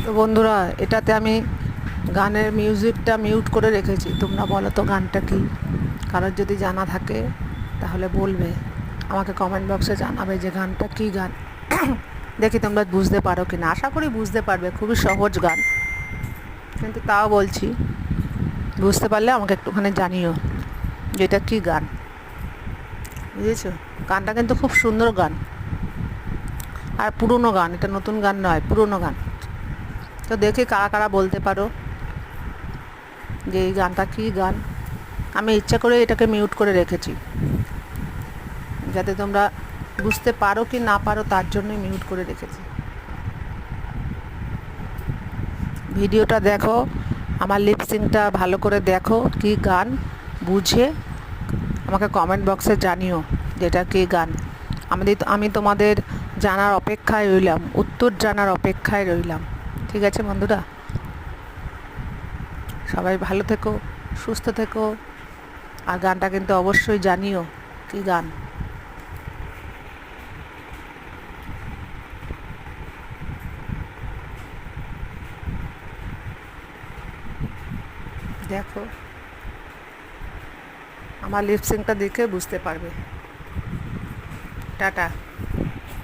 তো বন্ধুরা, এটাতে আমি গানের মিউজিকটা মিউট করে রেখেছি। তোমরা বলো তো গানটা কি? কারোর যদি জানা থাকে তাহলে বলবে, আমাকে কমেন্ট বক্সে জানাবে যে গানটা কি গান। দেখি তোমরা বুঝতে পারো কি না। আশা করি বুঝতে পারবে, খুবই সহজ গান, কিন্তু তাও বলছি, বুঝতে পারলে আমাকে একটুখানি জানিও যে এটা কী গান। বুঝেছো? গানটা কিন্তু খুব সুন্দর গান, আর পুরনো গান, এটা নতুন গান নয়, পুরনো গান। তো দেখি কারা কারা বলতে পারো যে এই গানটা কী গান। আমি ইচ্ছা করে এটাকে মিউট করে রেখেছি, যাতে তোমরা বুঝতে পারো কি না পারো, তার জন্যই মিউট করে রেখেছি। ভিডিওটা দেখো, আমার লিপসিংটা ভালো করে দেখো, কি গান বুঝে আমাকে কমেন্ট বক্সে জানিও যে এটা কী গান। আমি তোমাদের জানার অপেক্ষায় রইলাম, উত্তর জানার অপেক্ষায় রইলাম। ঠিক আছে বন্ধুরা, সবাই ভালো থেকো, সুস্থ থেকো, আর গানটা কিন্তু অবশ্যই জানিও কী গান। দেখো, আমার লিপসিংটা দেখে বুঝতে পারবে। টাটা।